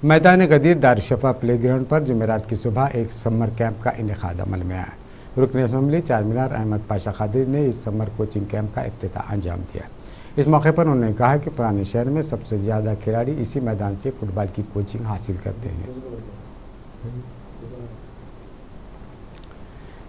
मैदान गदीर Darushifa play ground पर जुमेरात की सुबह एक समर कैंप का इनेकाद अमल में आया। रुकन असम्बली चारमीनार अहमद पाशा खादरी ने इस समर कोचिंग कैंप का इफ्तिताह अंजाम दिया। इस मौके पर उन्होंने कहा कि पुराने शहर में सबसे ज़्यादा खिलाड़ी इसी मैदान से फुटबॉल की कोचिंग हासिल करते हैं।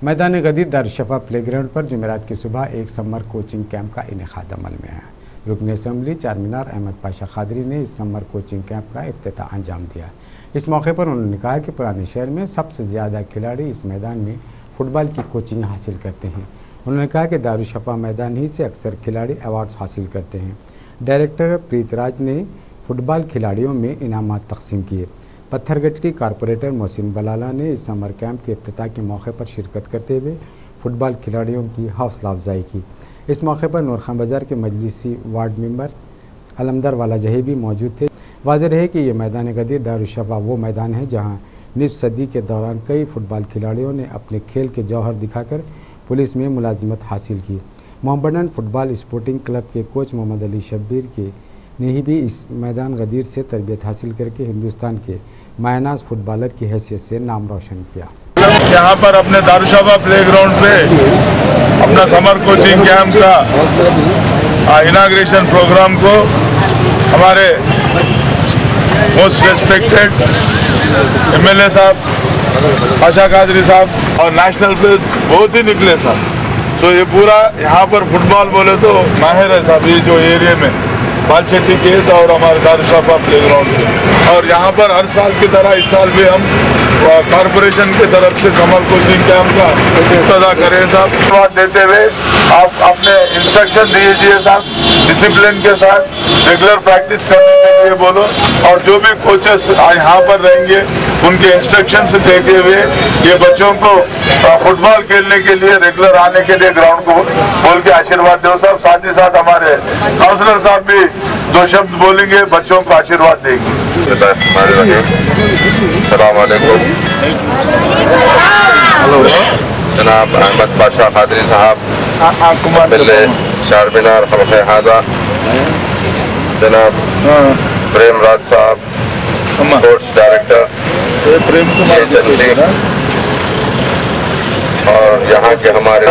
मैदान गदीर दारुशफा प्ले ग्राउंड पर जुमेरात की सुबह एक समर कोचिंग कैंप का इनेकाद अमल में आया। रुकन असम्बली चारमीनार अहमद पाशा खादरी ने इस समर कोचिंग कैंप का इफ्तिताह अंजाम दिया। इस मौके पर उन्होंने कहा कि पुराने शहर में सबसे ज़्यादा खिलाड़ी इस मैदान में फुटबॉल की कोचिंग हासिल करते हैं। उन्होंने कहा कि दारुशफा मैदान ही से अक्सर खिलाड़ी अवार्ड्स हासिल करते हैं। डायरेक्टर प्रीतराज ने फुटबॉल खिलाड़ियों में इनामात तकसीम किए। पत्थरगट्टी कारपोरेटर मोहसिन बलाला ने इस समर कैंप के इफ्तिताह के मौके पर शिरकत करते हुए फुटबॉल खिलाड़ियों की हौसला अफजाई की। इस मौके पर नूरखान बाज़ार के मजलिसी वार्ड मेंबर अलमदर वाला जही भी मौजूद थे। वाज़ेह रहे कि ये मैदान गदीर दारुशफा वो मैदान है जहां निस्फ सदी के दौरान कई फुटबॉल खिलाड़ियों ने अपने खेल के जौहर दिखाकर पुलिस में मुलाजिमत हासिल की। मोहम्मदन फुटबॉल स्पोर्टिंग क्लब के कोच मोहम्मद अली शब्बीर ने भी इस मैदान गदीर से तरबियत हासिल करके हिंदुस्तान के मायनाज फुटबॉलर की हैसियत से नाम रोशन किया। यहाँ पर अपने दारुशफा प्ले ग्राउंड पे अपना समर कोचिंग कैंप का इनाग्रेशन प्रोग्राम को हमारे मोस्ट रेस्पेक्टेड एमएलए साहब पाशा कादरी साहब और नेशनल प्लेयर बहुत ही निकले साहब। तो ये पूरा यहाँ पर फुटबॉल बोले तो माहिर है साहब, ये जो एरिया में बालचेटी केस और हमारे दारुशफा प्ले ग्राउंड। और यहाँ पर हर साल की तरह इस साल भी हम कॉरपोरेशन की तरफ से समर कोचिंग कैंप का इफ्तिताह करें साहब। बात देते हुए आप अपने इंस्ट्रक्शन दीजिए साहब, डिसिप्लिन के साथ रेगुलर प्रैक्टिस करने के लिए बोलो। और जो भी कोचेस यहाँ पर रहेंगे उनके इंस्ट्रक्शन से देते हुए ये बच्चों को फुटबॉल खेलने के लिए रेगुलर आने के लिए ग्राउंड को बोल के आशीर्वाद दो साहब। साथ ही साथ हमारे काउंसलर साहब भी दो शब्द बोलेंगे, बच्चों को आशीर्वाद देंगे। अस्सलाम वालेकुम। जनाब अहमद पाशा खादरी साहब मिले चारमीनार खलक़े हादा, जनाब प्रेमराज साहब स्पोर्ट्स डायरेक्टर एजेंसी और यहाँ के हमारे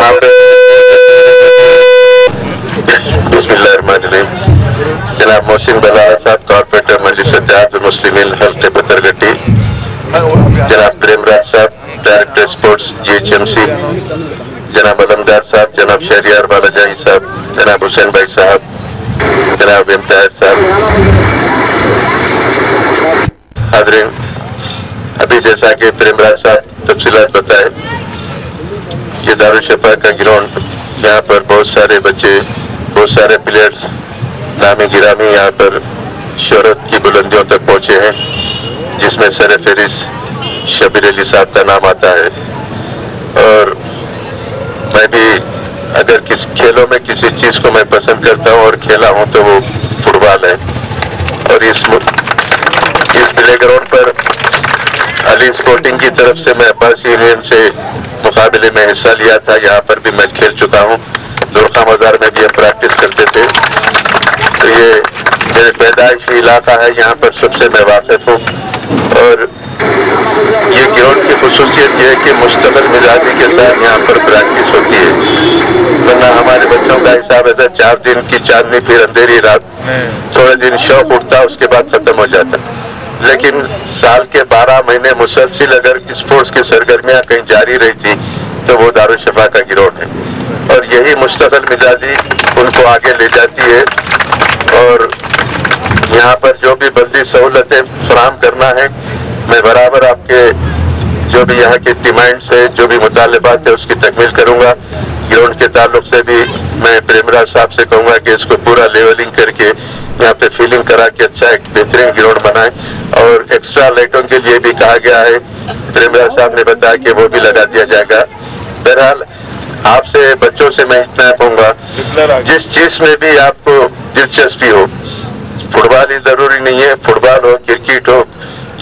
बिस्मिल्लाहिर्रहमानिर्रहीम जनाब मोहसिन बलाला साहब कॉर्पोरेटर मजलिस मुस्लिमीन हल्के पत्थरगट्टी, जनाब प्रेमराज साहब डायरेक्टर स्पोर्ट्स GHMC, जनाब अलमदार साहब, जनाब शहरियार वाला जही साहब, जनाब हुसैन भाई साहब, जनाब इम्तियाज साहब। हाज़रीन, अभी जैसा कि प्रेमराज साहब तफसीलात बताए, ये दारुशफा का ग्राउंड, यहाँ पर बहुत सारे बच्चे, बहुत सारे प्लेयर्स नामी गिरामी यहाँ पर शोहरत की बुलंदियों तक पहुँचे हैं, जिसमें सरफहरिस्त शब्बीर अली साहब का नाम आता है। और मैं भी अगर किस खेलों में किसी चीज़ को मैं पसंद करता हूँ और खेला हूँ तो वो फुटबॉल है। और इस प्ले ग्राउंड पर अली स्पोर्टिंग की तरफ से मैं अब्बास यूनियन से मुकाबले में हिस्सा लिया था, यहाँ पर भी मैं खेल चुका हूँ। नूरखान बाज़ार में भी हम प्रैक्टिस करते थे। तो ये मेरे पैदाइशी इलाका है, यहाँ पर सबसे मैं वाकिफ हूँ। और ये ग्राउंड की खुसूसियत ये है कि मुस्तकिल मिजाजी के साथ यहाँ पर प्रैक्टिस होती है। वरना हमारे बच्चों का हिसाब है 4 दिन की चांदनी फिर अंधेरी रात, थोड़े दिन शौक उठता उसके बाद खत्म हो जाता। लेकिन साल के 12 महीने मुसलसिल अगर स्पोर्ट्स की सरगर्मियाँ कहीं जारी रही थी तो वो दारुशफा का ग्राउंड है। और यही मुस्तकिल मिजाजी उनको आगे ले जाती है। और यहाँ पर जो भी बंदी सहूलतें फराहम करना है, मैं बराबर आपके जो भी यहाँ की डिमांड्स है, जो भी मुतालबात है, उसकी तकमील करूँगा। ग्राउंड के ताल्लुक से भी मैं प्रेमराज साहब से कहूँगा कि इसको पूरा लेवलिंग करके यहाँ पे फीलिंग करा के अच्छा एक बेहतरीन ग्राउंड बनाए। और एक्स्ट्रा लाइटों के लिए भी कहा गया है, प्रेमराज साहब ने बताया कि वो भी लगा दिया जाएगा। बहरहाल आपसे बच्चों से मैं इतना कहूँगा, जिस चीज़ में भी आपको दिलचस्पी हो, फुटबॉल ही ज़रूरी नहीं है, फुटबॉल हो, क्रिकेट हो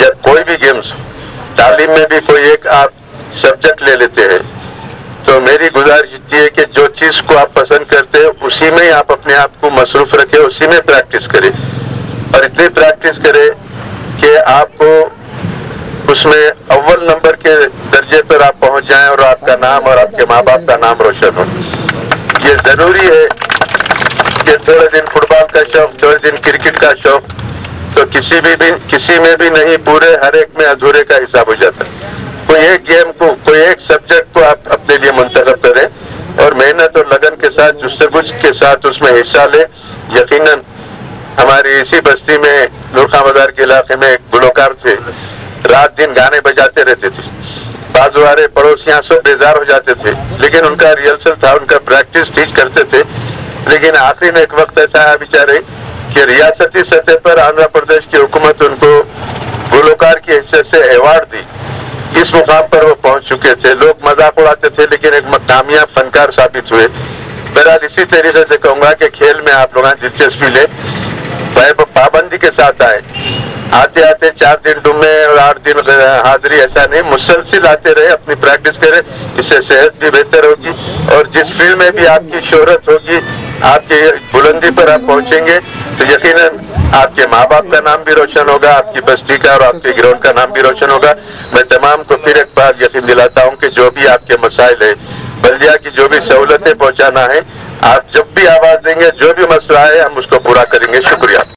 या कोई भी गेम्स, तालीम में भी कोई एक आप सब्जेक्ट ले लेते हैं, तो मेरी गुजारिश ये है कि जो चीज़ को आप पसंद करते हैं उसी में आप अपने आप को मसरूफ रखें, उसी में प्रैक्टिस करें। और इतनी प्रैक्टिस करें کہ آپ کو اس میں اول نمبر کے درجے پر آپ پہنچ جائیں اور آپ کا نام اور آپ کے ماں باپ کا نام روشن ہو. یہ ضروری ہے کہ تھوڑے دن فٹ بال کا شوق، تھوڑے دن کرکٹ کا شوق تو کسی میں بھی نہیں، پورے ہر ایک میں ادھورے کا حساب ہو جاتا ہے. کوئی ایک گیم کو، کوئی ایک سبجیکٹ کو آپ اپنے لیے منتخب کریں اور محنت اور لگن کے ساتھ، جستجو کے ساتھ اس میں حصہ لیں. یقیناً ہماری اسی بستی میں نورخان بازار کے علاقے میں ایک گلوکار تھے، رات دن گانے بجاتے رہتے تھے. بعض ہمارے پڑوسیاں سب بیزار ہو جاتے تھے، لیکن ان کا ریہرسل تھا، ان کا پریکٹس تھی، کرتے تھے. لیکن آخری میں ایک وقت ایسا آیا بیچارے کہ ریاستی سطح پر آندھرا پردیش کی حکومت ان کو گلوکار کی حیثیت سے ایوارڈ دی. اس مقام پر وہ پہنچ چکے تھے. لوگ مذاق اڑاتے تھے لیکن ایک کامیاب فنکار ثابت ہوئے. بہرحال اسی طریقے سے کہوں گا کہ کھیل میں آپ لوگوں نے دلچسپی لے، پابندی کے ساتھ آئے. آتے 4 دن ڈومے اور 8 دن حاضری ایسا نہیں، مسلسل آتے رہے، اپنی پریکٹس کرے. اس سے صحت بھی بہتر ہوگی اور جس فیلڈ میں بھی آپ کی شہرت ہوگی، آپ کی بلندی پر آپ پہنچیں گے تو یقیناً آپ کے ماں باپ کا نام بھی روشن ہوگا، آپ کی بستی کا اور آپ کے گراؤنڈ کا نام بھی روشن ہوگا. میں تمام کو پھر ایک بار یقین دلاتا ہوں کہ جو بھی آپ کے مسائل ہے، بلدیہ کی جو بھی سہولتیں پہنچانا ہے، آپ جب بھی آواز دیں گے، جو بھی مسئلہ ہے ہم اس کو پورا کریں گے. شکریہ.